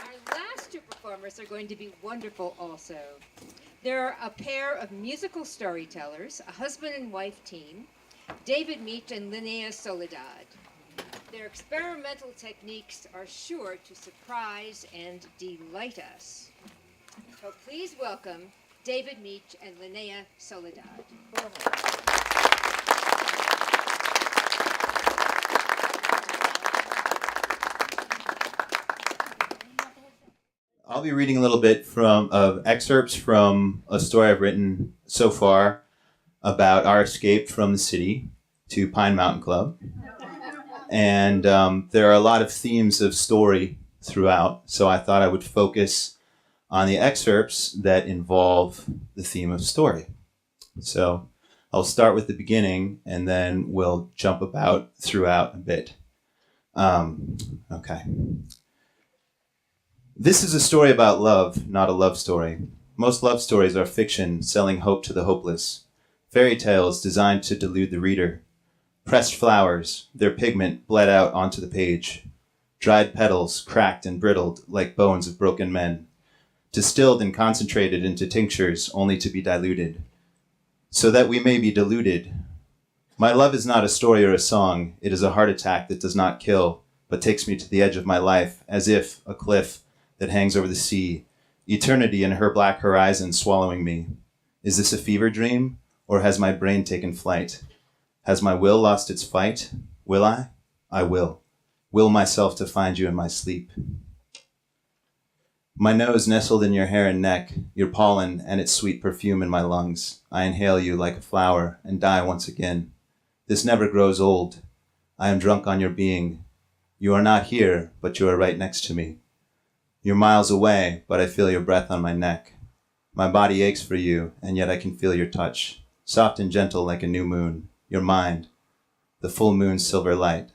Our last two performers are going to be wonderful also. They're a pair of musical storytellers, a husband and wife team, David Miech and Linnea Soledad. Their experimental techniques are sure to surprise and delight us. So please welcome David Miech and Linnea Soledad. I'll be reading a little bit of excerpts from a story I've written so far about our escape from the city to Pine Mountain Club. And there are a lot of themes of story throughout, so I thought I would focus on the excerpts that involve the theme of story. So I'll start with the beginning, and then we'll jump about throughout a bit. Okay. This is a story about love, not a love story. Most love stories are fiction, selling hope to the hopeless. Fairy tales designed to delude the reader. Pressed flowers, their pigment bled out onto the page. Dried petals, cracked and brittled like bones of broken men. Distilled and concentrated into tinctures only to be diluted. So that we may be deluded. My love is not a story or a song. It is a heart attack that does not kill, but takes me to the edge of my life, as if a cliff that hangs over the sea, eternity in her black horizon swallowing me. Is this a fever dream, or has my brain taken flight? Has my will lost its fight? Will I? I will. Will myself to find you in my sleep. My nose nestled in your hair and neck, your pollen and its sweet perfume in my lungs. I inhale you like a flower and die once again. This never grows old. I am drunk on your being. You are not here, but you are right next to me. You're miles away, but I feel your breath on my neck. My body aches for you, and yet I can feel your touch, soft and gentle like a new moon. Your mind, the full moon's silver light,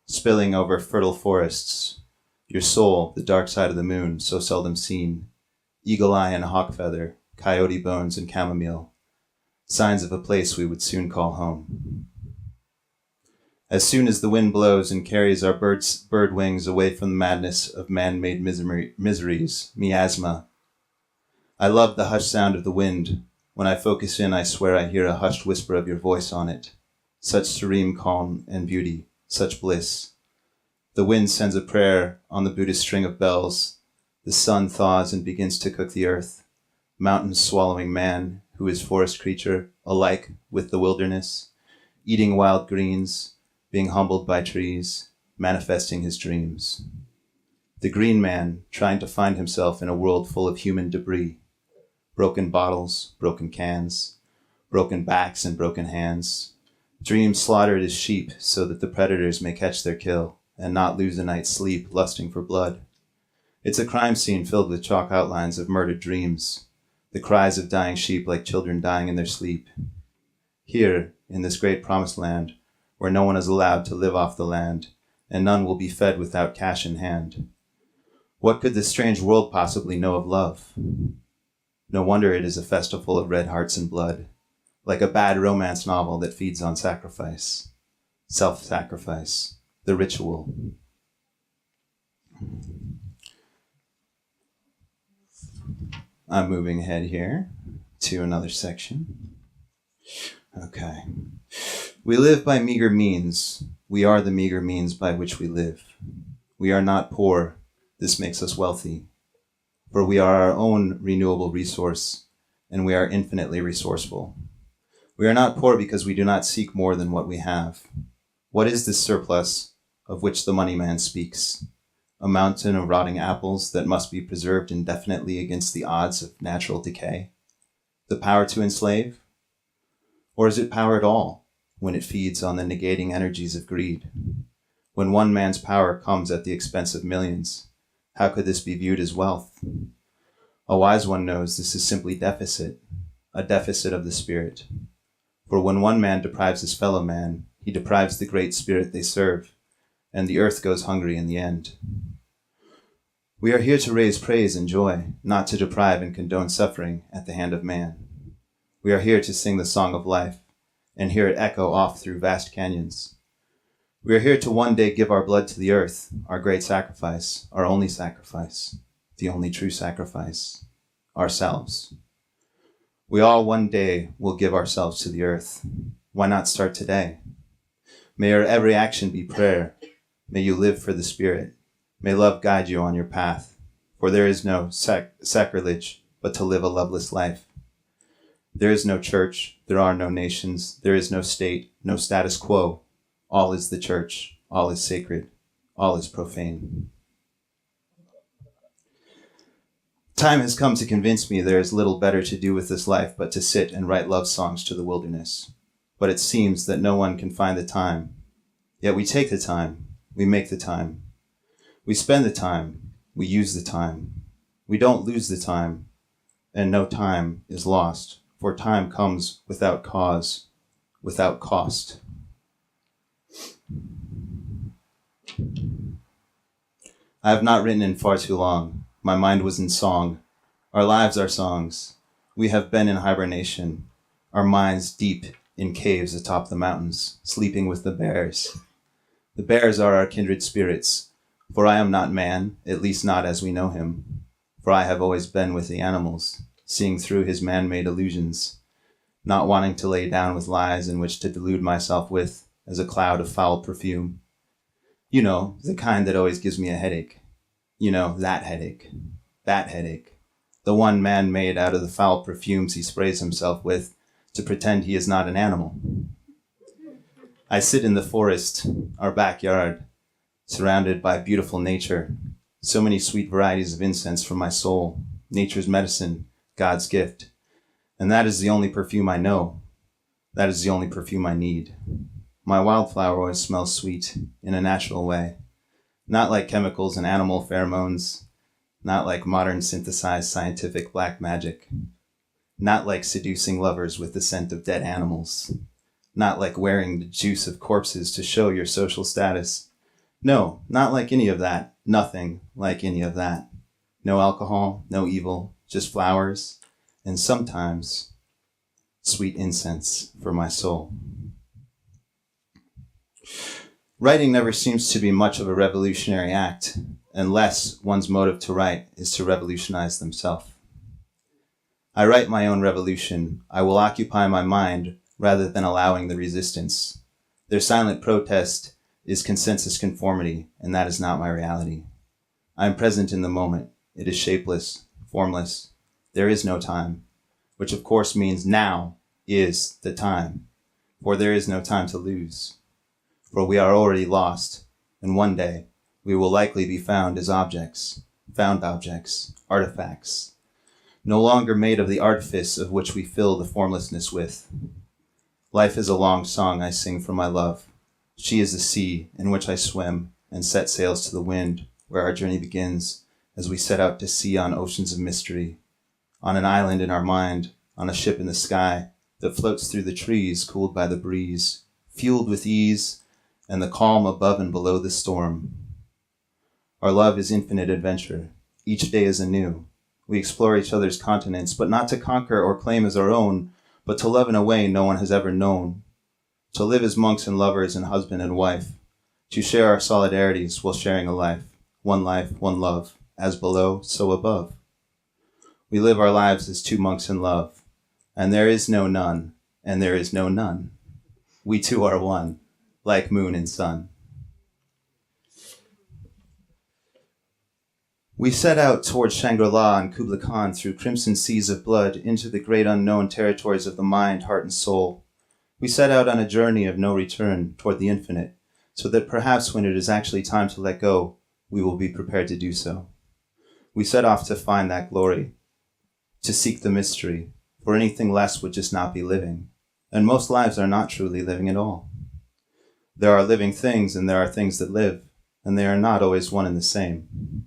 spilling over fertile forests. Your soul, the dark side of the moon, so seldom seen. Eagle eye and hawk feather, coyote bones and chamomile, signs of a place we would soon call home. As soon as the wind blows and carries our bird wings away from the madness of man-made miseries, miasma. I love the hushed sound of the wind. When I focus in, I swear I hear a hushed whisper of your voice on it. Such serene calm and beauty, such bliss. The wind sends a prayer on the Buddhist string of bells. The sun thaws and begins to cook the earth. Mountains swallowing man, who is forest creature, alike with the wilderness, eating wild greens, being humbled by trees, manifesting his dreams. The green man trying to find himself in a world full of human debris. Broken bottles, broken cans, broken backs and broken hands. Dreams slaughtered as sheep so that the predators may catch their kill and not lose a night's sleep lusting for blood. It's a crime scene filled with chalk outlines of murdered dreams, the cries of dying sheep like children dying in their sleep. Here, in this great promised land, where no one is allowed to live off the land, and none will be fed without cash in hand. What could this strange world possibly know of love? No wonder it is a festival of red hearts and blood, like a bad romance novel that feeds on sacrifice, self-sacrifice, the ritual. I'm moving ahead here to another section. Okay. We live by meager means. We are the meager means by which we live. We are not poor. This makes us wealthy. For we are our own renewable resource, and we are infinitely resourceful. We are not poor because we do not seek more than what we have. What is this surplus of which the money man speaks? A mountain of rotting apples that must be preserved indefinitely against the odds of natural decay? The power to enslave? Or is it power at all, when it feeds on the negating energies of greed? When one man's power comes at the expense of millions, how could this be viewed as wealth? A wise one knows this is simply deficit, a deficit of the spirit. For when one man deprives his fellow man, he deprives the great spirit they serve, and the earth goes hungry in the end. We are here to raise praise and joy, not to deprive and condone suffering at the hand of man. We are here to sing the song of life, and hear it echo off through vast canyons. We are here to one day give our blood to the earth, our great sacrifice, our only sacrifice. the only true sacrifice, ourselves. We all one day will give ourselves to the earth. Why not start today? May your every action be prayer. May you live for the Spirit. May love guide you on your path. For there is no sacrilege but to live a loveless life. There is no church, there are no nations, there is no state, no status quo. All is the church, all is sacred, all is profane. Time has come to convince me there is little better to do with this life but to sit and write love songs to the wilderness. But it seems that no one can find the time. Yet we take the time, we make the time. We spend the time, we use the time. We don't lose the time, and no time is lost, for time comes without cause, without cost. I have not written in far too long. My mind was in song. Our lives are songs. We have been in hibernation, our minds deep in caves atop the mountains, sleeping with the bears. The bears are our kindred spirits, for I am not man, at least not as we know him. For I have always been with the animals, seeing through his man-made illusions, not wanting to lay down with lies in which to delude myself with as a cloud of foul perfume. You know, the kind that always gives me a headache. You know, that headache. That headache. The one man made out of the foul perfumes he sprays himself with to pretend he is not an animal. I sit in the forest, our backyard, surrounded by beautiful nature, so many sweet varieties of incense for my soul, nature's medicine, God's gift. And that is the only perfume I know. That is the only perfume I need. My wildflower always smells sweet in a natural way, not like chemicals and animal pheromones, not like modern synthesized scientific black magic, not like seducing lovers with the scent of dead animals, not like wearing the juice of corpses to show your social status. No, not like any of that. Nothing like any of that. No alcohol, no evil, just flowers, and sometimes sweet incense for my soul. Writing never seems to be much of a revolutionary act, unless one's motive to write is to revolutionize themselves. I write my own revolution. I will occupy my mind rather than allowing the resistance. Their silent protest is consensus conformity, and that is not my reality. I am present in the moment. It is shapeless, formless. There is no time, which of course means now is the time, for there is no time to lose. For we are already lost, and one day we will likely be found as objects, found objects, artifacts, no longer made of the artifice of which we fill the formlessness with. Life is a long song I sing for my love. She is the sea in which I swim and set sails to the wind, where our journey begins as we set out to sea on oceans of mystery, on an island in our mind, on a ship in the sky that floats through the trees cooled by the breeze, fueled with ease and the calm above and below the storm. Our love is infinite adventure. Each day is anew. We explore each other's continents, but not to conquer or claim as our own, but to love in a way no one has ever known. To live as monks and lovers and husband and wife. To share our solidarities while sharing a life, one love, as below, so above. We live our lives as two monks in love, and there is no none, and there is no none. We two are one, like moon and sun. We set out towards Shangri-La and Kubla Khan through crimson seas of blood into the great unknown territories of the mind, heart, and soul. We set out on a journey of no return toward the infinite, so that perhaps when it is actually time to let go, we will be prepared to do so. We set off to find that glory, to seek the mystery, for anything less would just not be living, and most lives are not truly living at all. There are living things and there are things that live, and they are not always one and the same.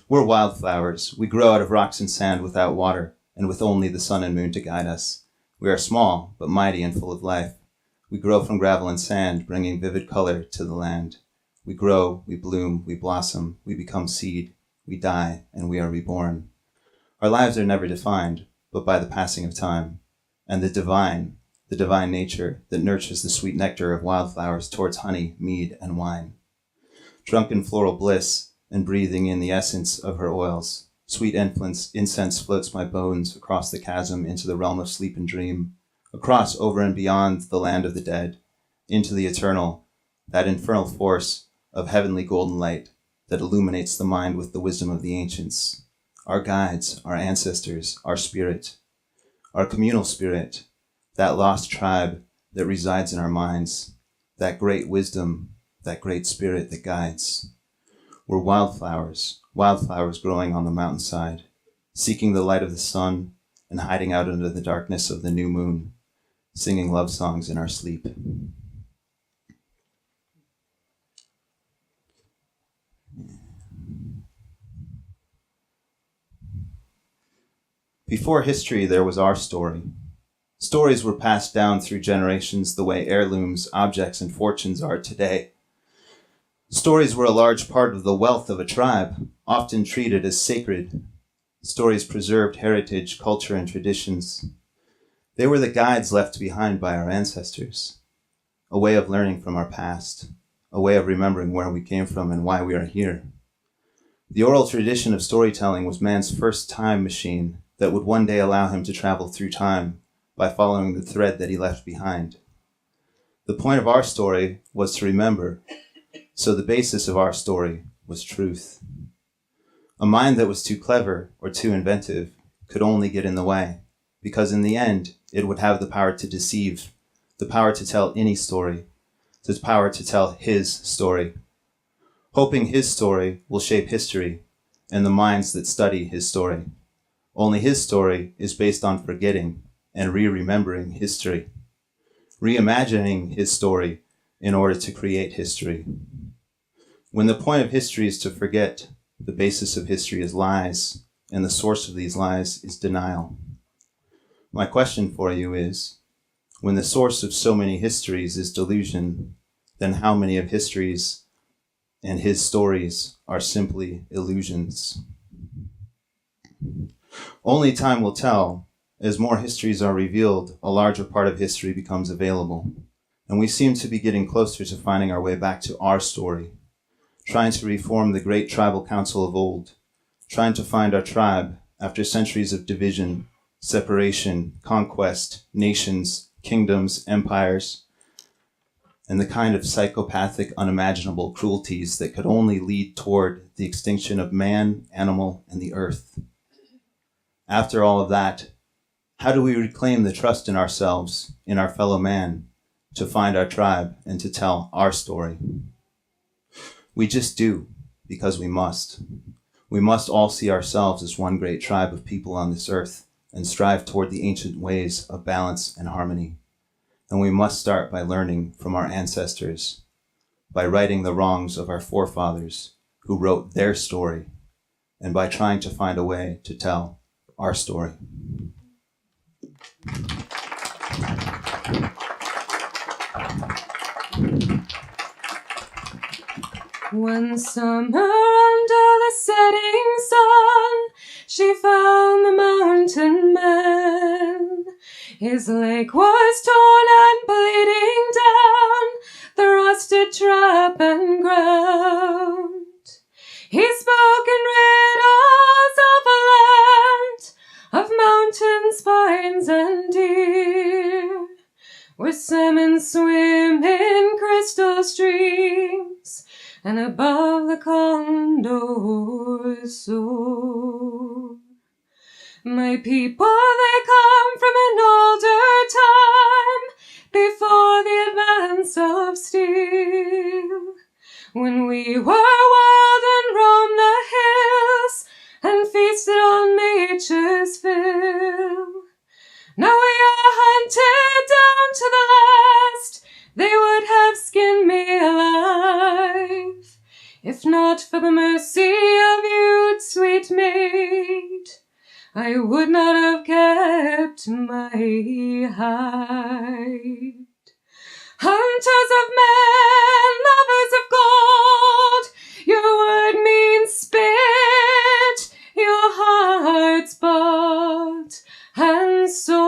We're wildflowers. We grow out of rocks and sand without water, and with only the sun and moon to guide us. We are small, but mighty and full of life. We grow from gravel and sand, bringing vivid color to the land. We grow, we bloom, we blossom, we become seed, we die, and we are reborn. Our lives are never defined, but by the passing of time. And the divine, the divine nature that nurtures the sweet nectar of wildflowers towards honey, mead, and wine. Drunk in floral bliss and breathing in the essence of her oils, sweet incense floats my bones across the chasm into the realm of sleep and dream, across, over and beyond the land of the dead, into the eternal, that infernal force of heavenly golden light that illuminates the mind with the wisdom of the ancients, our guides, our ancestors, our spirit, our communal spirit, that lost tribe that resides in our minds, that great wisdom, that great spirit that guides. We're wildflowers growing on the mountainside, seeking the light of the sun and hiding out under the darkness of the new moon, singing love songs in our sleep. Before history, there was our story. Stories were passed down through generations the way heirlooms, objects, and fortunes are today. Stories were a large part of the wealth of a tribe, often treated as sacred. Stories preserved heritage, culture, and traditions. They were the guides left behind by our ancestors, a way of learning from our past, a way of remembering where we came from and why we are here. The oral tradition of storytelling was man's first time machine that would one day allow him to travel through time by following the thread that he left behind. The point of our story was to remember, so the basis of our story was truth. A mind that was too clever or too inventive could only get in the way, because in the end, it would have the power to deceive, the power to tell any story, the power to tell his story, hoping his story will shape history and the minds that study his story. Only his story is based on forgetting and re-remembering history, reimagining his story in order to create history. When the point of history is to forget, the basis of history is lies, and the source of these lies is denial. My question for you is, when the source of so many histories is delusion, then how many of histories and his stories are simply illusions? Only time will tell. As more histories are revealed, a larger part of history becomes available. And we seem to be getting closer to finding our way back to our story, trying to reform the great tribal council of old, trying to find our tribe after centuries of division, separation, conquest, nations, kingdoms, empires, and the kind of psychopathic, unimaginable cruelties that could only lead toward the extinction of man, animal, and the earth. After all of that, how do we reclaim the trust in ourselves, in our fellow man, to find our tribe and to tell our story? We just do, because we must. We must all see ourselves as one great tribe of people on this earth and strive toward the ancient ways of balance and harmony. And we must start by learning from our ancestors, by righting the wrongs of our forefathers who wrote their story, and by trying to find a way to tell our story. One summer under the setting sun, she found the mountain man. His leg was torn and bleeding down the rusted trap and ground. He spoke in riddles of a land of mountains, pines, and deer, where salmon swim in crystal streams, and above the condors soar. My people, they come from an older time, before the advance of steel, when we were wild and roamed the hills, and feasted on nature's fill. Now we are hunted down to the last, they would have skinned me alive, if not for the mercy of you, sweet maid, I would not have kept my hide. Hunters of men, lovers of gold, your word means spit, your heart's bought and sold.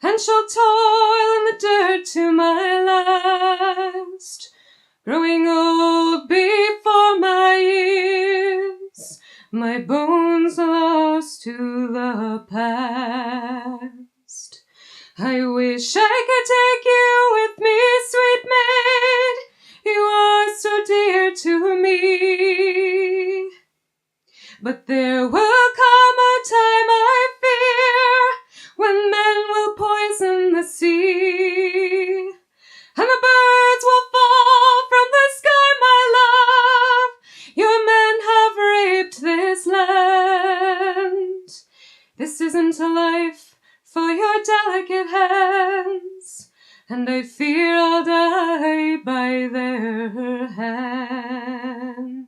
and shall toil in the dirt to my last, growing old before my years, my bones lost to the past. I wish I could take you with me, sweet maid, you are so dear to me. But there will come a time, I fear, when men will poison the sea, and the birds will fall from the sky, my love. Your men have raped this land. This isn't a life for your delicate hands, and I fear I'll die by their hand.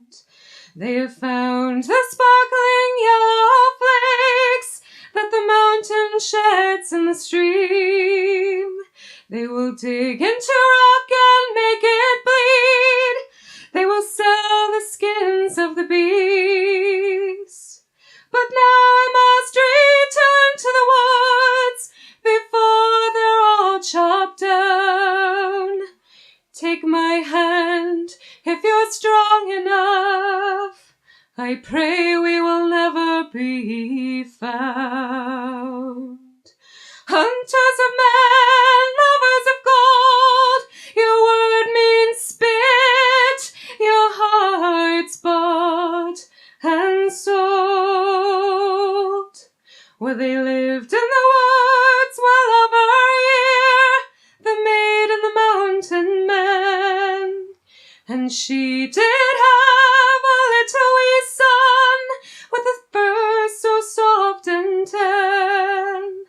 They have found the sparkling yellow flakes that the mountain sheds in the stream. They will dig into rock and make it bleed. They will sell the skins of the beasts. But now I must return to the woods before they're all chopped down. Take my hand if you're strong enough. I pray we will never be found. Hunters of men, lovers of gold, your word means spit, your heart's bought and sold. Where they lived in the woods well over a year, the maid and the mountain man, and she did have a little wee son with a fur so soft and tan,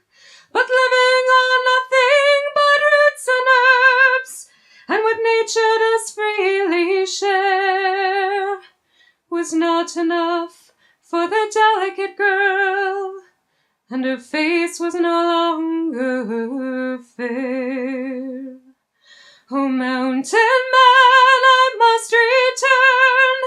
but living on nothing but roots and herbs, and what nature does freely share, was not enough for the delicate girl, and her face was no longer fair. Oh, mountain man, I must return.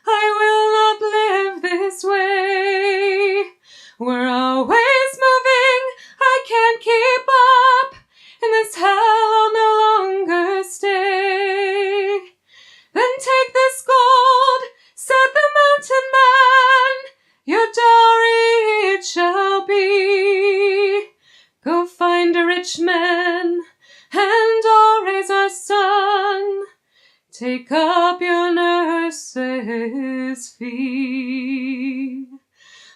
I will not live this way. We're always moving, I can't keep up. In this hell I'll no longer stay. Then take this gold, said the mountain man, your dowry it shall be. Go find a rich man, and I'll raise our son. Take up your nurse's fee.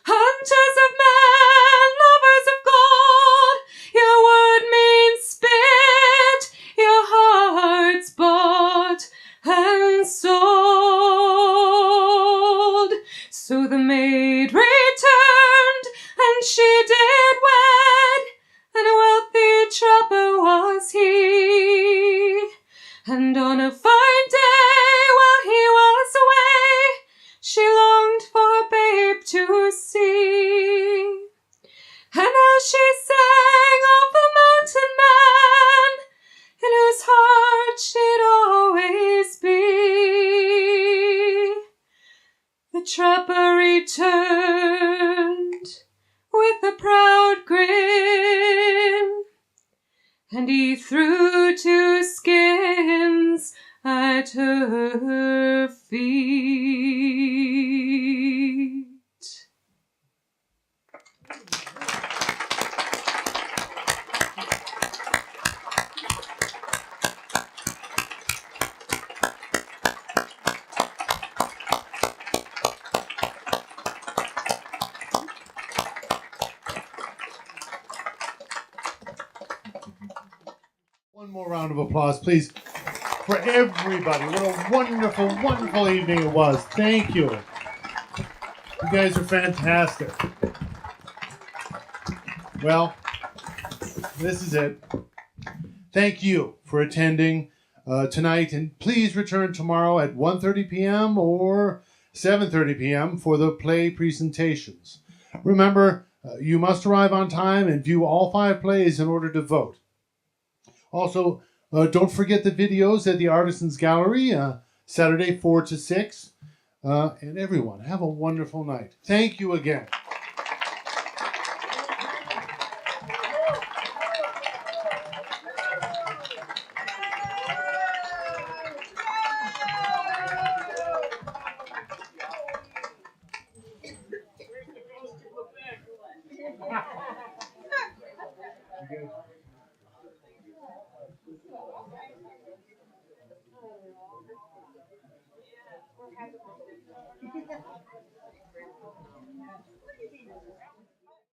Hunters of men, lovers of gold, your word means spit, your heart's bought and sold. So the maid returned, and she did wed, and a wealthy trapper was he. And on a fine day, while he was away, she longed for her babe to see. And as she sang of the mountain man, in whose heart she'd always be, the trapper returned with a proud grin, and he threw 2 skins at her feet. One more round of applause, please, for everybody. What a wonderful, wonderful evening it was. Thank you. You guys are fantastic. Well, this is it. Thank you for attending tonight, and please return tomorrow at 1:30 p.m. or 7:30 p.m. for the play presentations. Remember, you must arrive on time and view all 5 plays in order to vote. Also, don't forget the videos at the Artisans Gallery, Saturday 4 to 6. And everyone, have a wonderful night. Thank you again. You guys-